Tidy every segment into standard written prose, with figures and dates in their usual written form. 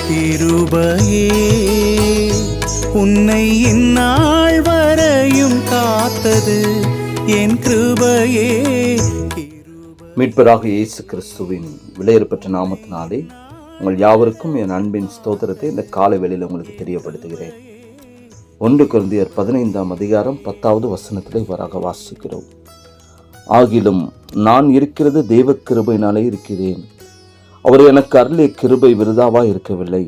கிருபையே உன்னை இந்நாள் வரையும் காத்தது என் கிருபையே. மீட்பராக இயேசு கிறிஸ்துவின் விலையேறப்பெற்ற நாமத்தினாலே உங்கள் யாவருக்கும் என் அன்பின் ஸ்தோத்திரத்தை இந்த காலை வேளையில் உங்களுக்கு தெரியப்படுத்துகிறேன். 1 கொரிந்தியர் 15ஆம் அதிகாரம் 10வது வசனத்தில் இவ்வாறாக வாசிக்கிறோம். ஆகிலும் நான் இருக்கிறது தேவ கிருபையினாலே இருக்கிறேன். அவர் எனக்கு அருளிய கிருபை விருதாவாய் இருக்கவில்லை.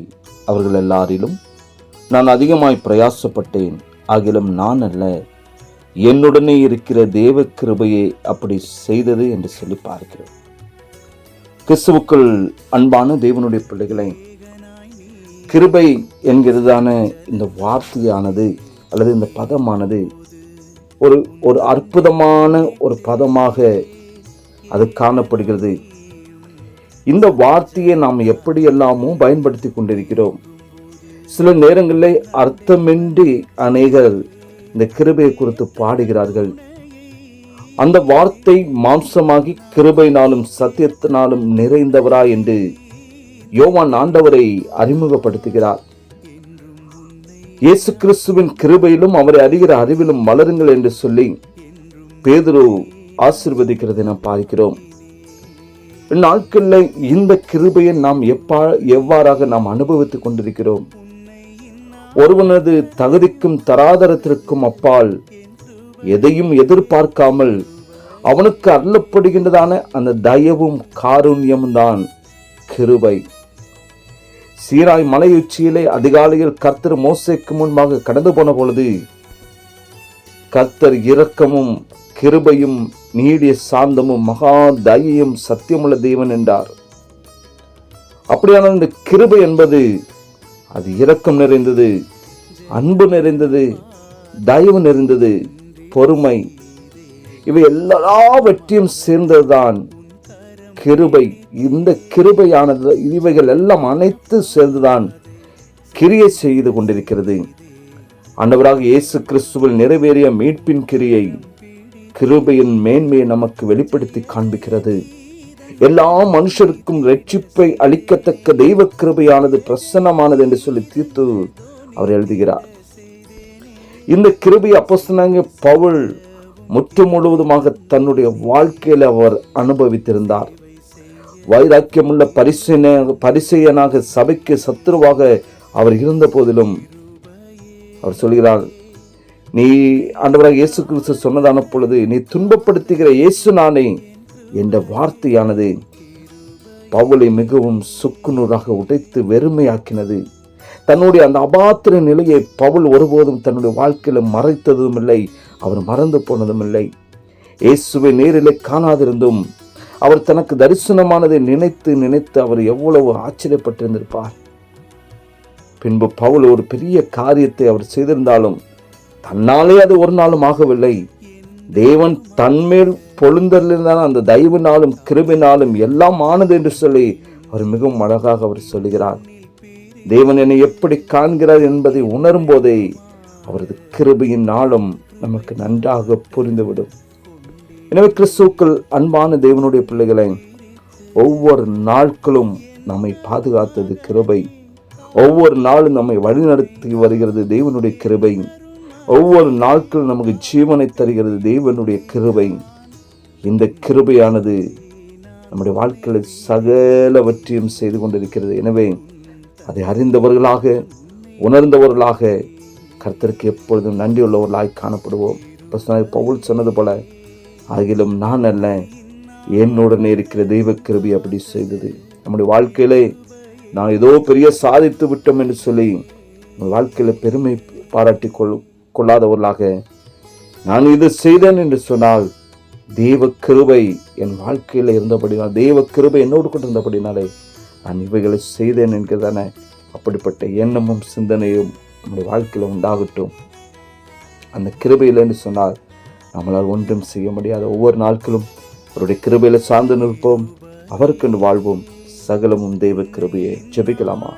அவர்கள் எல்லாரிலும் நான் அதிகமாய் பிரயாசப்பட்டேன். ஆகிலும் நான் அல்ல, என்னுடனே இருக்கிற தேவ கிருபையை அப்படி செய்தது என்று சொல்லி பார்க்கிறோம். கிறிஸ்துவுக்குள் அன்பான தேவனுடைய பிள்ளைகளை, கிருபை என்கிறதான இந்த வார்த்தையானது அல்லது இந்த பதமானது ஒரு அற்புதமான ஒரு பதமாக அது காணப்படுகிறது. இந்த வார்த்தையை நாம் எப்படியெல்லாமோ பயன்படுத்தி கொண்டிருக்கிறோம். சில நேரங்களில் அர்த்தமின்றி அநேகர் இந்த கிருபையை குறித்து பாடுகிறார்கள். அந்த வார்த்தை மாம்சமாகி கிருபையினாலும் சத்தியத்தினாலும் நிறைந்தவரா என்று யோவான் ஆண்டவரை அறிமுகப்படுத்துகிறார். இயேசு கிறிஸ்துவின் கிருபையிலும் அவரை அறிகிற அறிவிலும் வளருங்கள் என்று சொல்லி பேதுரு ஆசீர்வதிக்கிறதை நாம் பார்க்கிறோம். இந்நாட்களில் இந்த கிருபையை நாம் எவ்வாறாக நாம் அனுபவித்துக் கொண்டிருக்கிறோம். ஒருவனது தகுதிக்கும் தராதரத்திற்கும் அப்பால் எதையும் எதிர்பார்க்காமல் அவனுக்கு அருளப்படுகின்றதான அந்த தயவும் காருண்யமும் தான் கிருபை. சீனாய் மலையுச்சியிலே அதிகாலையில் கர்த்தர் மோசேக்கு முன்பாக கடந்து போன பொழுது கர்த்தர் இரக்கமும் கிருபையும் நீடிய சாந்தமும் மகா தயையும் சத்தியமுள்ள தேவன் என்றார். அப்படியான இந்த கிருபை என்பது அது இரக்கம் நிறைந்தது, அன்பு நிறைந்தது, தயவு நிறைந்தது, பொறுமை, இவை எல்லாவற்றையும் சேர்ந்ததுதான் கிருபை. இந்த கிருபையானது இவைகள் எல்லாம் அனைத்து சேர்ந்துதான் கிரியை செய்து கொண்டிருக்கிறது. ஆண்டவராக இயேசு கிறிஸ்துவில் நிறைவேறிய மீட்பின் கிரியை, கிருபையின் மேன்மையை நமக்கு வெளிப்படுத்தி காண்பிக்கிறது. எல்லா மனுஷருக்கும் ரட்சிப்பை அளிக்கத்தக்க தெய்வ கிருபையானது பிரசன்னமானது என்று சொல்லி தீர்த்து அவர் எழுதுகிறார். இந்த கிருபை அப்போஸ்தலனாகிய பவுல் முழுவதுமாக தன்னுடைய வாழ்க்கையில் அவர் அனுபவித்திருந்தார். வைராக்கியமுள்ள பரிசேயனாக சபைக்கு சத்துருவாக அவர் இருந்த போதிலும் அவர் சொல்கிறார், நீ ஆண்டவராக இயேசு கிறிஸ்து சொன்னதான பொழுது நீ துன்பப்படுத்துகிற இயேசு நானே என்ற வார்த்தையானது பவுலை மிகவும் சுக்குநூறாக உடைத்து வெறுமையாக்கினது. தன்னுடைய அந்த அபாத்திர நிலையை பவுல் ஒருபோதும் தன்னுடைய வாழ்க்கையில மறைத்ததும் இல்லை, அவர் மறந்து போனதும் இல்லை. இயேசுவை நேரிலே காணாதிருந்தும் அவர் தனக்கு தரிசனமானதை நினைத்து நினைத்து அவர் எவ்வளவு ஆச்சரியப்பட்டிருந்திருப்பார். பின்பு பவுல் ஒரு பெரிய காரியத்தை அவர் செய்திருந்தாலும் தன்னாலே அது ஒரு நாளும் ஆகவில்லை. தேவன் தன்மேல் பொழுந்தருளினான அந்த தயவினாலும் கிருபினாலும் எல்லாம் ஆனது என்று சொல்லி அவர் மிகவும் அழகாக அவர் சொல்லுகிறார். தேவன் என்னை எப்படி காண்கிறார் என்பதை உணரும் போதே அவரது கிருபையின் நாளும் நமக்கு நன்றாக புரிந்துவிடும். எனவே கிறிஸ்துவுக்குள் அன்பான தேவனுடைய பிள்ளைகளை, ஒவ்வொரு நாட்களும் நம்மை பாதுகாத்தது கிருபை. ஒவ்வொரு நாளும் நம்மை வழிநடத்தி வருகிறது தேவனுடைய கிருபை. ஒவ்வொரு நாட்களும் நமக்கு ஜீவனை தருகிறது தேவனுடைய கிருபை. இந்த கிருபையானது நம்முடைய வாழ்க்கையில் சகலவற்றையும் செய்து கொண்டிருக்கிறது. எனவே அதை அறிந்தவர்களாக உணர்ந்தவர்களாக கர்த்தருக்கு எப்பொழுதும் நன்றியுள்ளவர்களாய் காணப்படுவோம். பவுல் சொன்னது போல, ஆகிலும் நான் அல்ல, என்னுடனே இருக்கிற தெய்வ கிருபை அப்படி செய்தது. நம்முடைய வாழ்க்கையிலே நான் ஏதோ பெரிய சாதித்து விட்டோம் என்று சொல்லி உங்கள் வாழ்க்கையில பெருமை பாராட்டி கொள்ளாதவர்களாக, நான் இது செய்தேன் என்று சொன்னால் தெய்வ கிருபை என் வாழ்க்கையில் இருந்தபடினால், தெய்வ கிருபை என்னோடு கொண்டு இருந்தபடினாலே நான் இவைகளை செய்தேன் என்கிறதான அப்படிப்பட்ட எண்ணமும் சிந்தனையும் நம்முடைய வாழ்க்கையில் உண்டாகட்டும். அந்த கிருபையில் என்று சொன்னால் நம்மளால் ஒன்றும் செய்ய முடியாது. ஒவ்வொரு நாட்களும் அவருடைய கிருபையில சார்ந்து நிற்போம், அவருக்கென்று வாழ்வோம். சகலமும் தெய்வ கிருபையை. ஜெபிக்கலாமா?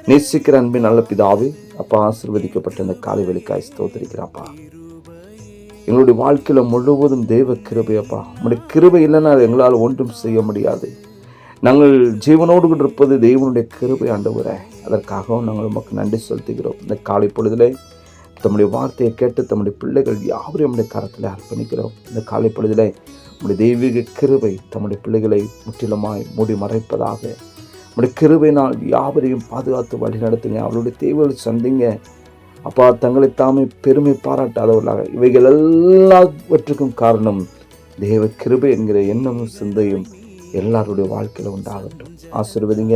நேசிக்கிற அன்பின் நல்ல பிதாவே, அப்பா, ஆசீர்வதிக்கப்பட்ட இந்த காலை வேளைக்காய் ஸ்தோத்திரிக்கிறாப்பா. எங்களுடைய வாழ்க்கையில முழுவதும் தெய்வ கிருபை அப்பா. உங்களுடைய கிருபை இல்லைன்னா எங்களால் ஒன்றும் செய்ய முடியாது. நாங்கள் ஜீவனோடு இருப்பது தேவனுடைய கிருபை ஆண்டவரே. அதற்காகவும் நாங்கள் உமக்கு நன்றி செலுத்துகிறோம். இந்த காலை பொழுதிலே தம்முடைய வார்த்தையை கேட்டு தம்முடைய பிள்ளைகள் யாவரையும் நம்முடைய கரத்தில் அர்ப்பணிக்கிறோம். இந்த காலை பொழுதிலே நம்முடைய தெய்வீக கிருபை தம்முடைய பிள்ளைகளை முற்றிலுமாய் மூடி மறைப்பதாக. நம்முடைய கிருபையினால் யாவரையும் பாதுகாத்து வழி நடத்துங்க. அவருடைய தேவைகளை சந்திங்க அப்பா. தங்களை தாமே பெருமை பாராட்டாதவர்களாக இவைகள் எல்லாவற்றுக்கும் காரணம் தேவ கிருபை என்கிற எண்ணமும் சிந்தையும் எல்லாருடைய வாழ்க்கையில உண்டாகட்டும். ஆசீர்வதிங்க.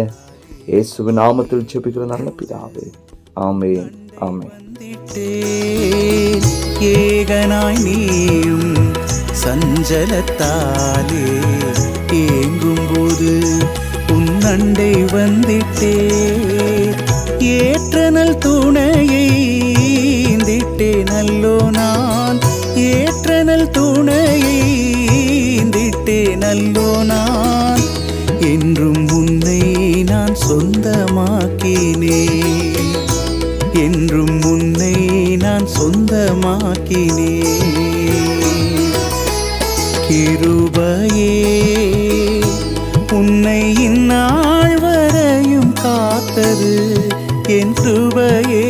இயேசுவின் நாமத்தில் ஜெபிக்கிற நல்ல பிதாவே, ஆமென், ஆமென். ஏகனாய் நீயும் சஞ்சலத்தாலே ஏங்கும் போது உன்னண்டை வந்திட்டே, ஏற்றனல் துணையை ஈந்திட்டே நல்லோ நான், ஏற்றனல் துணையை ஈந்திட்டே நல்லோ நான், என்றும் உன்னை நான் சொந்தமாக்கினேன், என்றும் உன்னை நான் சொந்தமாக்கினேன். கிருபையே உன்னை இந்நாள் வரையும் காத்தது என் கிருபையே.